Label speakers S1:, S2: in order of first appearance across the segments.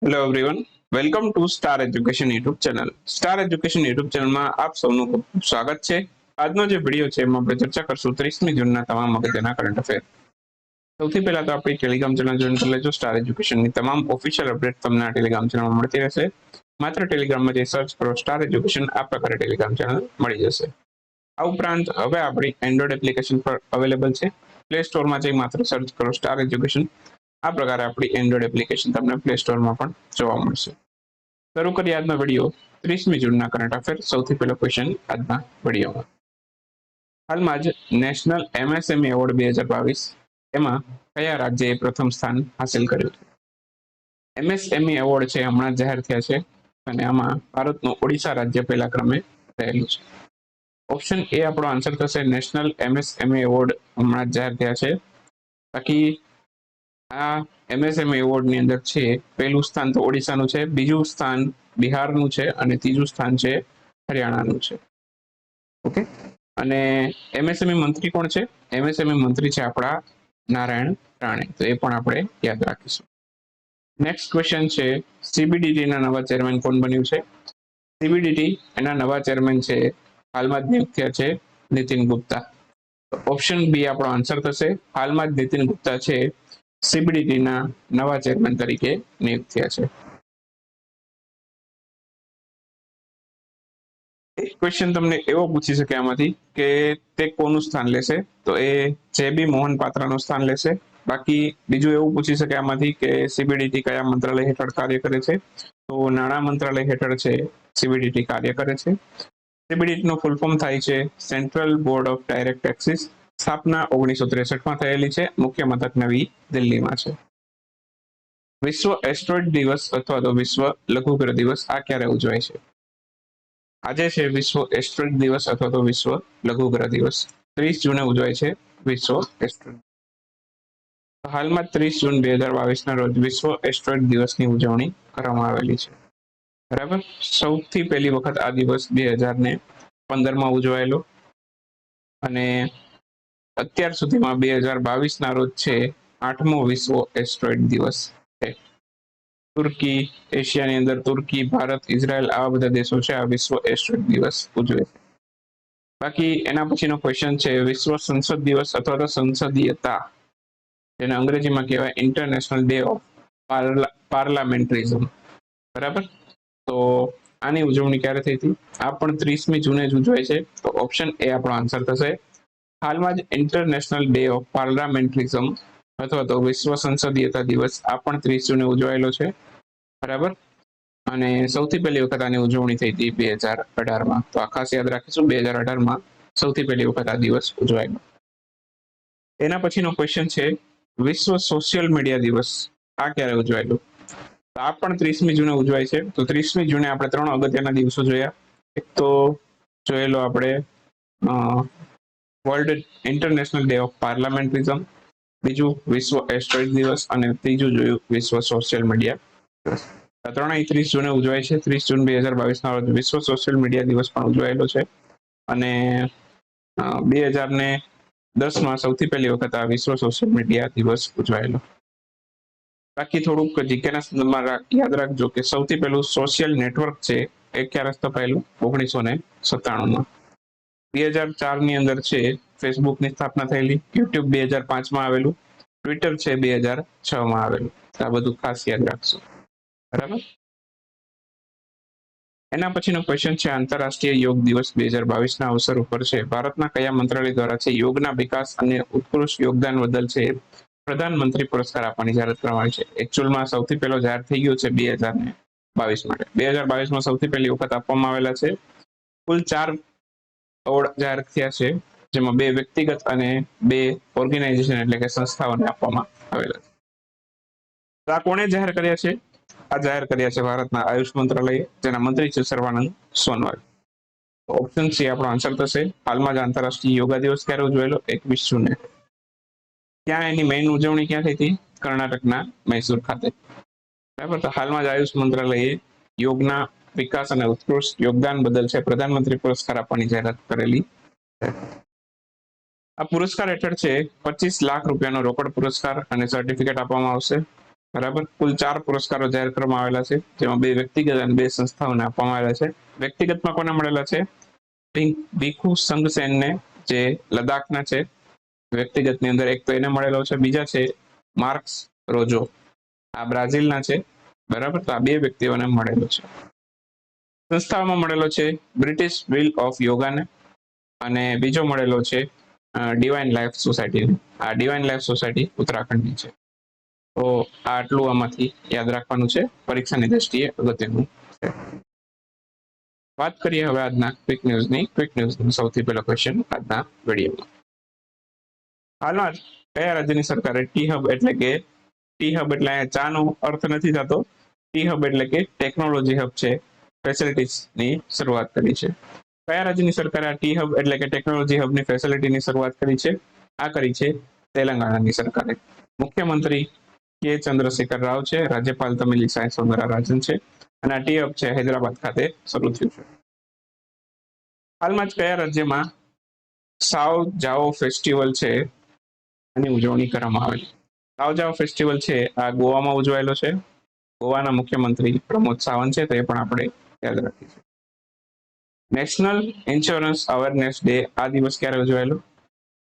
S1: Hello everyone, welcome to star education YouTube channel. Star education YouTube ચેનલમાં આપ સૌનું ખૂબ ખૂબ સ્વાગત છે. આજનો જે વિડીયો છે એમાં આપણે ચર્ચા કરશું 30મી જૂનના તમામ અગત્યના કરંટ અફેર. સૌથી પહેલા તો આપણી ટેલિગ્રામ ચેનલ જોઈન કરી લેજો. સ્ટાર એજ્યુકેશનની તમામ ઓફિશિયલ અપડેટ તમને આ ટેલિગ્રામ ચેનલમાં મળતી રહેશે. માત્ર ટેલિગ્રામમાં જે સર્ચ કરો સ્ટાર એજ્યુકેશન, આ પ્રકારે ટેલિગ્રામ ચેનલ મળી જશે. આ ઉપરાંત હવે આપણી એન્ડ્રોઇડ એપ્લિકેશન પર અવેલેબલ છે. પ્લે સ્ટોરમાં જઈ માત્ર સર્ચ કરો સ્ટાર એજ્યુકેશન. આ પ્રકારે આપણી એન્ડ્રોઇડ એપ્લિકેશન તમને પ્લે સ્ટોરમાં પણ જોવા મળશે. શરૂ કરીએ આજનો વિડીયો 30મી જૂનના કરંટ અફેર. સૌથી પહેલો ક્વેશ્ચન આજના વિડીયોમાં. હાલમાં જ નેશનલ MSME એવોર્ડ 2022 એમાં કયા રાજ્યએ પ્રથમ સ્થાન હાંસલ કર્યું છે? MSME એવોર્ડ છે હમણાં જાહેર થયા છે અને આમાં ભારતનું ઓડિશા રાજ્ય પહેલા ક્રમે રહેલું છે. ઓપ્શન એ આપણો આન્સર થશે. નેશનલ MSME એવોર્ડ હમણાં જાહેર થયા છે. બાકી આ MSME એવોર્ડની અંદર છે પહેલું સ્થાન તો ઓડિશાનું છે, બીજું સ્થાન બિહારનું છે અને ત્રીજું સ્થાન છે હરિયાણાનું છે. ઓકે, અને MSME મંત્રી કોણ છે? MSME મંત્રી છે આપણા નારાયણ રાણે. તો એ પણ આપણે યાદ રાખીશું. નેક્સ્ટ ક્વેશ્ચન છે, CBDT ના નવા ચેરમેન કોણ બન્યું છે? CBDT એના નવા ચેરમેન છે હાલમાં જ નિયુક્ત થયા છે નીતિન ગુપ્તા. ઓપ્શન બી આપણો આન્સર થશે. હાલમાં જ નીતિન ગુપ્તા છે CBDT ના નવા ચેરમેન તરીકે નિયુક્ત થયા છે. એક ક્વેશ્ચન તમને એવો પૂછી શકે આમાંથી કે તે કોનું સ્થાન લેશે? તો એ JB મોહન પાત્રાનું સ્થાન લેશે. બાકી બીજું એવું પૂછી શકે આમાંથી કે CBDT કયા મંત્રાલય હેઠળ કાર્ય કરે છે? તો નાણાં મંત્રાલય હેઠળ છે CBDT કાર્ય કરે છે. CBDT નું ફૂલ ફોર્મ થાય છે central board of direct taxes. સ્થાપના 1963માં થયેલી છે. મુખ્ય મથક નવી દિલ્હીમાં છે. વિશ્વ એસ્ટ્રોઇડ દિવસ અથવા તો વિશ્વ લઘુગ્રહ દિવસ આ ક્યારે ઉજવાય છે? આજે છે વિશ્વ એસ્ટ્રોઇડ દિવસ અથવા તો વિશ્વ લઘુગ્રહ દિવસ. 30 જૂને ઉજવાય છે વિશ્વ એસ્ટ્રોઇડ. હાલમાં 30 જૂન 2022ના રોજ વિશ્વ એસ્ટ્રોઇડ દિવસની ઉજવણી કરવામાં આવેલી છે. બરાબર. સૌથી પહેલી વખત આ દિવસ 2015માં ઉજવાયેલો અને અત્યાર સુધીમાં 2022ના રોજ છે 8મો વિશ્વ એસ્ટ્રોઇડ દિવસ છે. તુર્કી, એશિયાની અંદર તુર્કી, ભારત, ઇઝરાયલ આવા બધા દેશો છે આ વિશ્વ એસ્ટ્રોઇડ દિવસ ઉજવે છે. બાકી એના પછીનો ક્વેશ્ચન છે વિશ્વ સંસદ દિવસ અથવા તો સંસદીયતા, જેને અંગ્રેજીમાં કહેવાય ઇન્ટરનેશનલ ડે ઓફ પાર્લામેન્ટરિઝમ. બરાબર. તો આની ઉજવણી ક્યારે થઈ હતી? આ પણ 30મી જૂને જ ઉજવાય છે. તો ઓપ્શન એ આપણો આન્સર થશે. હાલમાં જ ઇન્ટરનેશનલ ડે ઓફ પાર્લામેન્ટરિઝમ અથવા તો વિશ્વ સંસદીયતા દિવસ આ પણ 30 જૂને ઉજવાયેલો છે. બરાબર. અને સૌથી પહેલી વખત આની ઉજવણી થઈ હતી 2018માં. તો આ ખાસ યાદ રાખીશું, 2018માં સૌથી પહેલી વખત આ દિવસ ઉજવાયેલો. એના પછીનો ક્વેશ્ચન છે વિશ્વ સોશિયલ મીડિયા દિવસ આ ક્યારે ઉજવાયેલું? તો આ પણ 30મી જૂને ઉજવાય છે. તો 30મી જૂને આપણે 3 અગત્યના દિવસો જોયા. એક તો જોયેલો આપણે વર્લ્ડ ઇન્ટરનેશનલ ડે ઓફ પાર્લામેન્ટરિઝમ, બીજું વિશ્વ એસ્ટ્રોઇડ દિવસ અને ત્રીજું જોયું વિશ્વ સોશિયલ મીડિયા દિવસ. આ ત્રણેય 30 જૂને ઉજવાય છે. 30 જૂન 2022ના રોજ વિશ્વ સોશિયલ મીડિયા દિવસ પણ ઉજવાયેલો છે અને 2010માં સૌથી પહેલી વખત આ વિશ્વ સોશિયલ મીડિયા દિવસ ઉજવાયેલો. બાકી થોડુંક જીકેના સંદર્ભમાં યાદ રાખજો કે સૌથી પહેલું સોશિયલ નેટવર્ક છે એ ક્યારે સ્થપાયેલું? 1997માં. 2004ની અંદર છે ફેસબુકની સ્થાપના થયેલી. યુટ્યુબ 2005માં આવેલું. ટ્વિટર છે 2006માં આવેલું. આ બધું ખાસ યાદ રાખજો. બરાબર. એના પછીનો ક્વેશ્ચન છે આંતરરાષ્ટ્રીય યોગ દિવસ 2022ના અવસર ઉપર છે ભારતના કયા મંત્રાલય દ્વારા છે યોગના વિકાસ અને ઉત્કૃષ્ટ યોગદાન બદલ છે પ્રધાનમંત્રી પુરસ્કાર આપવાની જાહેરાત કરવામાં આવી છે? એકચ્યુઅલમાં સૌથી પહેલો જાહેર થઈ ગયો છે 2022 માટે. 2022માં સૌથી પહેલી વખત આપવામાં આવેલા છે. કુલ 4 એવોર્ડ જાહેર થયા છે, જેમાં 2 વ્યક્તિગત અને 2 ઓર્ગેનાઇઝેશન એટલે કે સંસ્થાઓને આપવામાં આવેલા છે. આ કોણે જાહેર કર્યા છે? આ જાહેર કર્યા છે ભારતના આયુષ મંત્રાલયે, જેના મંત્રી છે સર્વાનંદ સોનોવાલ. ઓપ્શન સી આપણો આન્સર થશે. હાલમાં જ આંતરરાષ્ટ્રીય યોગા દિવસ ક્યારે ઉજવાયેલો? 21 જૂને. ક્યાં એની મેઇન ઉજવણી ક્યાં થઈ હતી? કર્ણાટકના મૈસૂર ખાતે. બરાબર. તો હાલમાં જ આયુષ મંત્રાલયે યોગના વિકાસ અને ઉત્કૃષ્ટ યોગદાન બદલ છે પ્રધાનમંત્રી પુરસ્કાર આપવાની જાહેરાત કરેલી. આ પુરસ્કાર હેઠળ છે 25 લાખ રૂપિયાનો રોકડ પુરસ્કાર અને સર્ટિફિકેટ આપવામાં આવશે. બરાબર. કુલ 4 પુરસ્કારો જાહેર કરવામાં આવેલા છે, જેમાં 2 વ્યક્તિગત અને 2 સંસ્થાઓને આપવામાં આવેલા છે. વ્યક્તિગતમાં કોને મળેલા છે? ભીખુ સંઘસેનને, જે લદ્દાખના છે. વ્યક્તિગતની અંદર એક તો એને મળેલો છે, બીજા છે માર્ક્સ રોજો, આ બ્રાઝિલના છે. બરાબર, તો આ 2 વ્યક્તિઓને મળેલો છે. સંસ્થાઓમાં મળેલો છે બ્રિટિશ વ્હીલ ઓફ યોગાને, અને બીજો મળેલો છે ડિવાઇન લાઈફ સોસાયટીને. આ ડિવાઇન લાઈફ સોસાયટી ઉત્તરાખંડની છે. તો આટલું આમાંથી યાદ રાખવાનું છે, પરીક્ષાની દ્રષ્ટિએ અગત્યનું છે. વાત કરીએ હવે આજના ક્વિક ન્યૂઝની. ક્વિક ન્યૂઝનો સૌથી પહેલો ક્વેશ્ચન આજના વિડીયોમાં. હાલમાં જ કયા રાજ્યની સરકારે ટી હબ એટલે કે અહીંયા ચાનો અર્થ નથી થતો. ટી હબ એટલે કે ટેકનોલોજી હબ છે, ફેસિલિટીઝની શરૂઆત કરી છે. કયા રાજ્યની સરકારે આ ટી હબ એટલે કે ટેકનોલોજી હબની ફેસિલિટીની શરૂઆત કરી છે? આ કરી છે તેલંગાણાની સરકારે. મુખ્યમંત્રી કે ચંદ્રશેખર રાવ છે, રાજ્યપાલ તમિલિસાઈ સૌંદરરાજન છે, અને આ ટી હબ છે હૈદરાબાદ ખાતે શરૂ થયું છે. હાલમાં જ કયા રાજ્યમાં સાવ જાઓ ફેસ્ટિવલ છે એની ઉજવણી કરવામાં આવેલી? સાવ જાઓ ફેસ્ટિવલ છે આ ગોવામાં ઉજવાયેલો છે. ગોવાના મુખ્યમંત્રી પ્રમોદ સાવંત છે, તો એ પણ આપણે યાદ રાખીશું. નેશનલ ઇન્સ્યોરન્સ અવેરનેસ ડે આ દિવસ ક્યારે ઉજવાયેલો?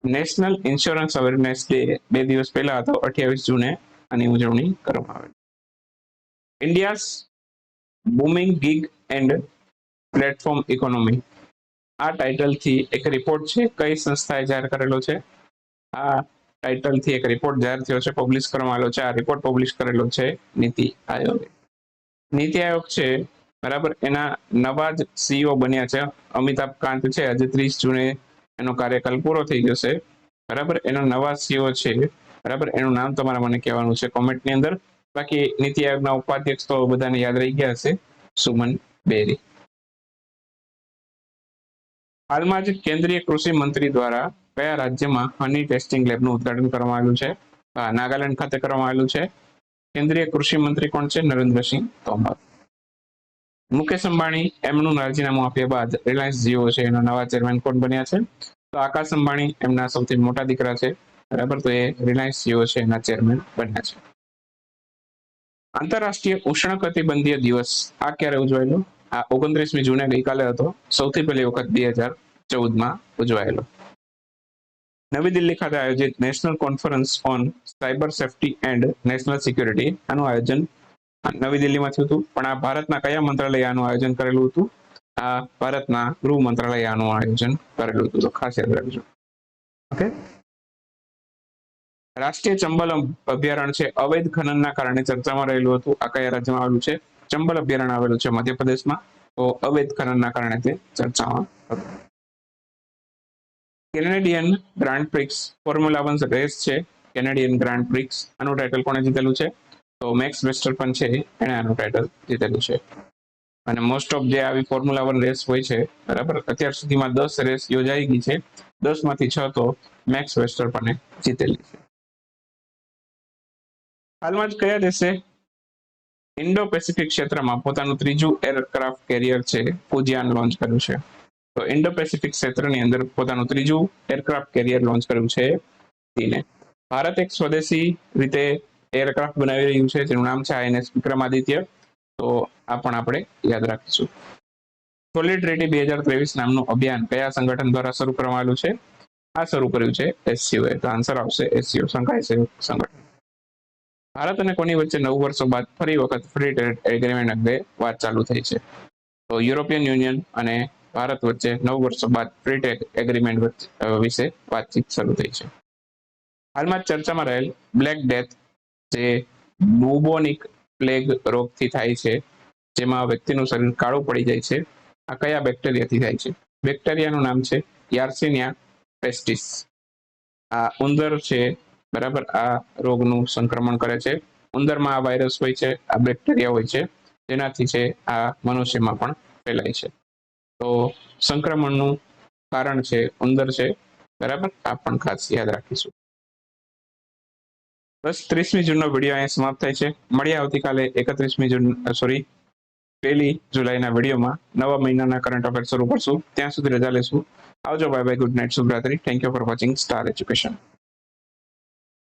S1: નેશનલ ઇન્સ્યોરન્સ અવેરનેસ ડે 2 દિવસ પહેલા હતો, 28 જૂને આની ઉજવણી કરવામાં આવેલી. India's booming gig and platform economy, આ ટાઇટલથી એક રિપોર્ટ છે, કઈ સંસ્થાએ જાહેર કરેલો છે? આ ટાઇટલથી એક રિપોર્ટ જાહેર થયો છે, પબ્લિશ કરવામાં આવેલો છે. આ રિપોર્ટ પબ્લિશ કરેલો છે નીતિ આયોગે. નીતિ આયોગ છે, બરાબર, એના નવા જ સીઈઓ બન્યા છે અમિતાભ કાંત છે. આજે 30 જૂને એનો કાર્યકાલ પૂરો થઈ જશે. બરાબર, એના નવા સીઈઓ છે. બરાબર, એનું નામ તમારે મને કહેવાનું છે કોમેન્ટની અંદર. બાકી નીતિ આયોગના ઉપાધ્યક્ષ તો બધાને યાદ રહી ગયા હશે, સુમન બેરી. હાલમાં જ કેન્દ્રીય કૃષિ મંત્રી દ્વારા કયા રાજ્યમાં હની ટેસ્ટિંગ લેબનું ઉદ્ઘાટન કરવામાં આવ્યું છે? નાગાલેન્ડ ખાતે કરવામાં આવેલું છે. કેન્દ્રીય કૃષિ મંત્રી કોણ છે? નરેન્દ્રસિંહ તોમર. મુકેશ અંબાણી એમનું રાજીનામું આપ્યા બાદ રિલાયન્સ જીઓ છે એના નવા ચેરમેન કોણ બન્યા છે? તો આકાશ અંબાણી એમના સૌથી મોટા દીકરા છે. બરાબર, તો એ રિલાયન્સ જીઓ છે એના ચેરમેન બન્યા છે. આંતરરાષ્ટ્રીય ઉષ્ણકટિબંધીય દિવસ આ ક્યારે ઉજવાયેલો? આ 29મી જૂને ગઈકાલે હતો. સૌથી પહેલી વખત 2014માં ઉજવાયેલો. નવી દિલ્હી ખાતે આયોજિત national conference on cyber safety and national security આનું આયોજન નવી દિલ્હીમાં થયું હતું. પણ આ ભારતના કયા મંત્રાલય આનું આયોજન કરેલું હતું? આ ભારતના ગૃહ મંત્રાલય આનું આયોજન કરેલું હતું, તો ખાસ યાદ રાખજો. ઓકે. રાષ્ટ્રીય ચંબલ અભયારણ્ય છે, અવૈધ ખનનના કારણે ચર્ચામાં રહેલું હતું. આ કયા રાજ્યમાં આવેલું છે? ચંબલ અભયારણ્ય આવેલું છે મધ્યપ્રદેશમાં. તો અવૈધ ખનનના કારણે તે ચર્ચામાં હતું. Canadian Grand Prix Formula 1 race છે, કેનેડિયન ગ્રાન્ડ પ્રિક્સ, આનું ટાઇટલ કોણે જીતેલું છે? તો મેક્સ વેસ્ટરપન છે, એણે આનું ટાઇટલ જીતેલું છે. અને મોસ્ટ ઓફ જે આવી ફોર્મ્યુલા 1 રેસ હોય છે, બરાબર, અત્યાર સુધીમાં 10 રેસ યોજાઈ ગઈ છે. 10માંથી 6 તો મેક્સ વેસ્ટરપને જીતેલી છે. હાલમાં જ કયા દેશે ઇન્ડો પેસિફિક ક્ષેત્રમાં પોતાનું 3જું એરક્રાફ્ટ કેરિયર છે ફુજિયાન લોન્ચ કર્યું છે? તો ઇન્ડો પેસિફિક ક્ષેત્રની અંદર પોતાનું 3જું એરક્રાફ્ટ કેરિયર લોન્ચ કર્યું છે ચીને. ભારત એક સ્વદેશી રીતે એરક્રાફ્ટ બનાવી રહ્યું છે, જેનું નામ છે આઈએનએસ વિક્રમાદિત્ય. તો આ પણ આપણે યાદ રાખીશું. સોલિડરિટી 2023 નામનું અભિયાન કયા સંગઠન દ્વારા શરૂ કરવામાં આવ્યું છે? આ શરૂ કર્યું છે એસસીઓએ. તો આન્સર આવશે એસસીઓ, સંઘાઈ સહયોગ સંગઠન. ભારત અને કોની વચ્ચે 9 વર્ષો બાદ ફરી વખત ફ્રી ટ્રેડ એગ્રીમેન્ટ અંગે વાત ચાલુ થઈ છે? તો યુરોપિયન યુનિયન અને ભારત વચ્ચે 9 વર્ષો બાદ ફ્રી ટ્રેડ એગ્રીમેન્ટ વિશે વાતચીત શરૂ થઈ છે. હાલમાં ચર્ચામાં રહેલ બ્લેક ડેથ, જે બુબોનિક પ્લેગ રોગથી થાય છે, જેમાં વ્યક્તિનું શરીર કાળું પડી જાય છે, આ કયા બેક્ટેરિયાથી થાય છે? બેક્ટેરિયાનું નામ છે યાર્સિનિયા પેસ્ટિસ. આ ઉંદર છે, બરાબર, આ રોગનું સંક્રમણ કરે છે. ઉંદરમાં આ વાયરસ હોય છે, આ બેક્ટેરિયા હોય છે, જેનાથી છે આ મનુષ્યમાં પણ ફેલાય છે. તો સંક્રમણનું કારણ છે ઉંદર છે, બરાબર, આ પણ ખાસ યાદ રાખીશું. બસ 30મી જૂનનો વિડીયો અહીંયા સમાપ્ત થાય છે. મળીએ આવતીકાલે 1 જુલાઈના વિડીયોમાં. નવા મહિનાના કરંટ અફેર શરૂ કરશું. ત્યાં સુધી રજા લેશું. આવજો, બાય બાય, ગુડ નાઇટ, શુભરાત્રી. Thank you for watching star education.